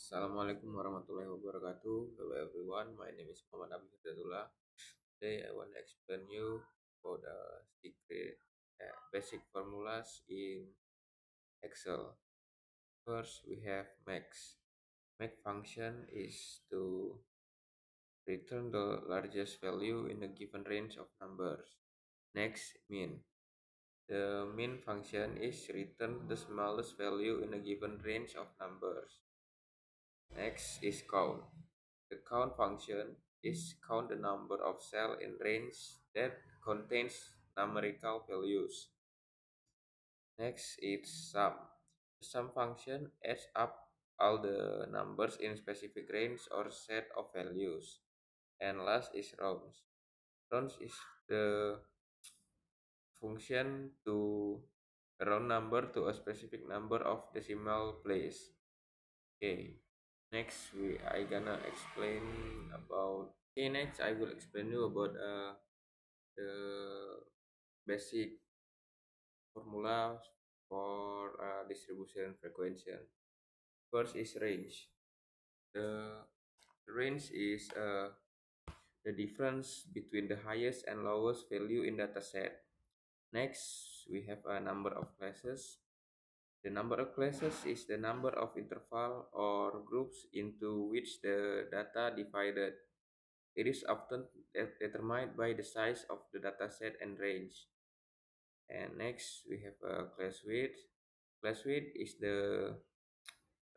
Assalamualaikum warahmatullahi wabarakatuh. Hello everyone, my name is Muhammad Abi Hidayatullah. Today I want to explain you about the secret basic formulas in Excel. First, we have max. Max function is to return the largest value in a given range of numbers. Next, min. The min function is return the smallest value in a given range of numbers. Next is count. The count function is count the number of cells in range that contains numerical values. Next is sum. The sum function adds up all the numbers in specific range or set of values. And last is rounds. Rounds is the function to round number to a specific number of decimal place. Okay. Next, I gonna explain about. Okay, next I will explain you about the basic formula for distribution frequency. First is range. The range is the difference between the highest and lowest value in dataset. Next, we have a number of classes. The number of classes is the number of interval or groups into which the data divided. It is often determined by the size of the dataset and range. And next, we have a class width. Class width is the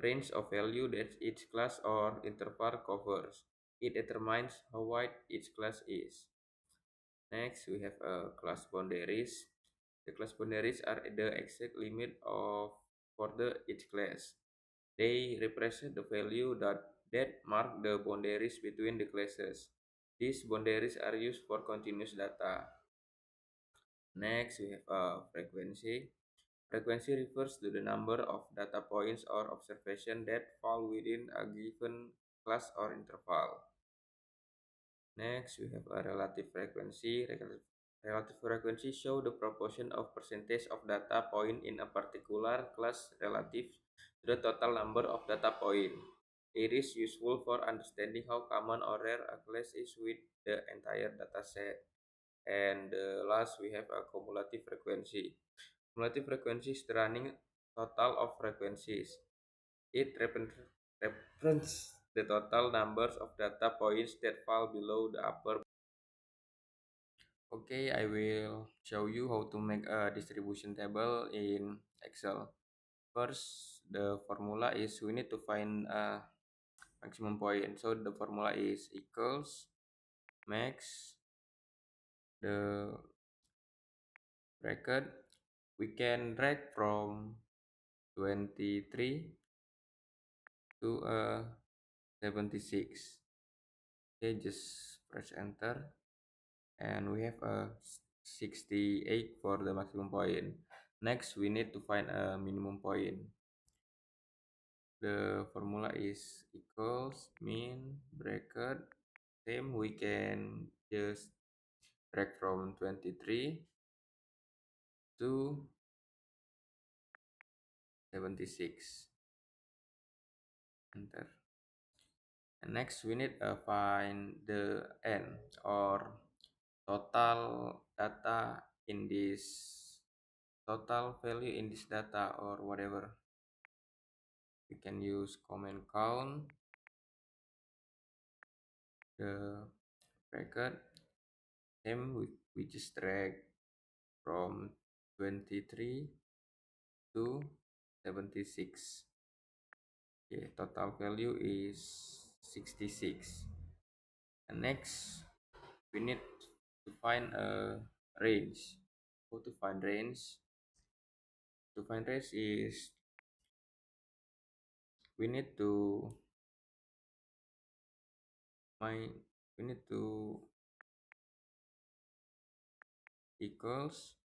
range of value that each class or interval covers. It determines how wide each class is. Next, we have class boundaries. The class boundaries are the exact limit of for each class. They represent the value that mark the boundaries between the classes. These boundaries are used for continuous data. Next, we have frequency. Frequency refers to the number of data points or observation that fall within a given class or interval. Next, we have a relative frequency. Relative frequency show the proportion of percentage of data point in a particular class relative to the total number of data point. It is useful for understanding how common or rare a class is with the entire dataset. And last, we have a cumulative frequency. Cumulative frequency is the running total of frequencies. It represents the total numbers of data points that fall below the upper. Okay, I will show you how to make a distribution table in Excel. First, the formula is we need to find a maximum point. So the formula is equals max the bracket. We can drag from 23 to 76. Okay, just press enter and we have a 68 for the maximum point. Next, we need to find a minimum point. The formula is equals min bracket. Same, we can just drag from 23 to 76. Enter. And next, we need to find the n or total data in this total value in this data or whatever. We can use command count the bracket. Same, we just drag from 23 to 76. Okay, total value is 66. And next, we need to find a range. How to find range? To find range is we need to find we need to equals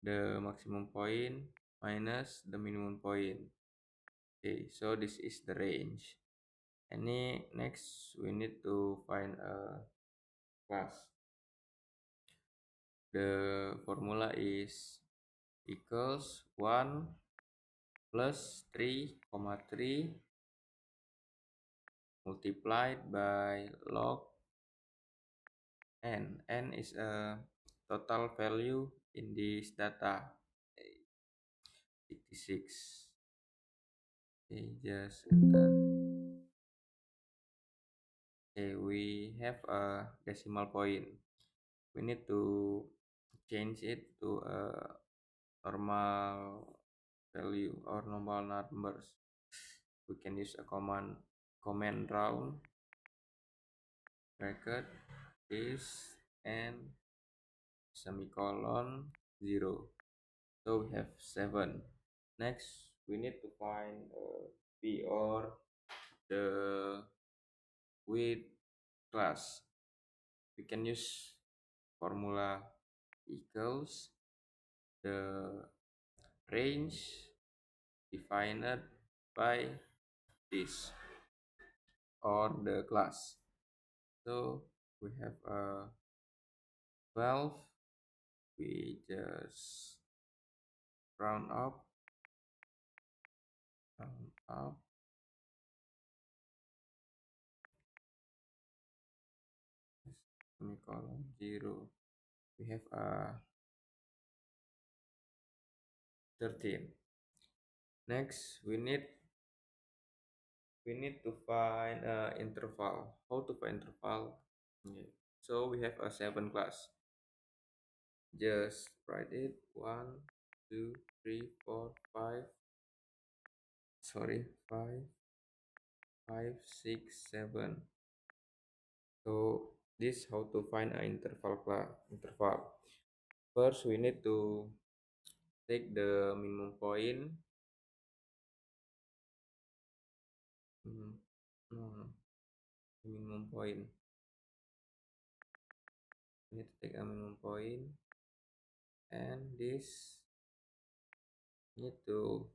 the maximum point minus the minimum point. Okay, so this is the range. And next we need to find a class. The formula is equals 1 plus 3, 3 multiplied by log n. N is a total value in this data. 66. Okay, just enter. Okay, we have a decimal point. We need to change it to a normal value or normal numbers. We can use a command round bracket this and semicolon 0. So we have 7. Next, we need to find p or the width class. We can use formula equals the range defined by this or the class. So we have a 12. We just round up semicolon 0. We have a 13. Next, we need to find interval. How to find interval? Okay. So we have a 7 class. Just write it 1, 2, 3, 4, 5. Sorry, 5, 5, 6, 7. So this how to find an interval class. Interval. First, we need to take the minimum point. No, minimum point. We need to take a minimum point, and this need to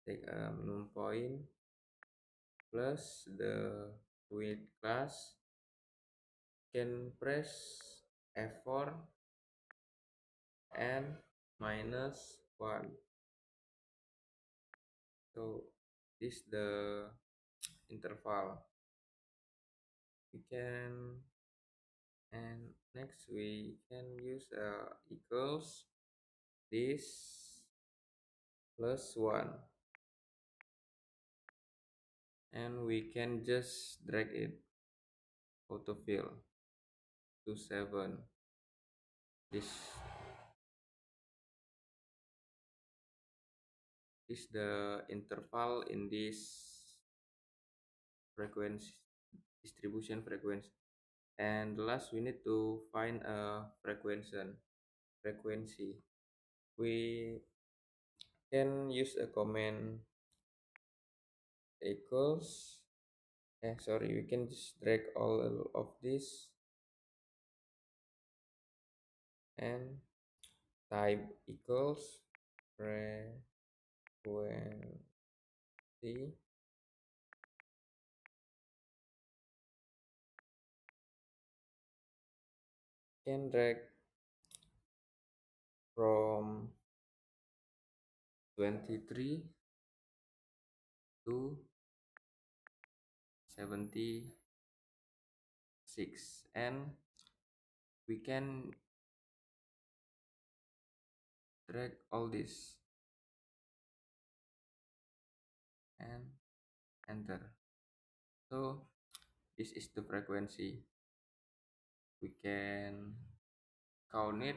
take a minimum point plus the width class. Can press F4 and minus 1. So this the interval. We can, and next we can use equals this plus 1, and we can just drag it autofill to 7. This is the interval in this frequency distribution frequency. And last, we need to find a frequency. We can use a command equals. Sorry, we can just drag all of this and type equals frequency. Can drag from 23 to 76, and we can drag all this and enter. So this is the frequency. We can count it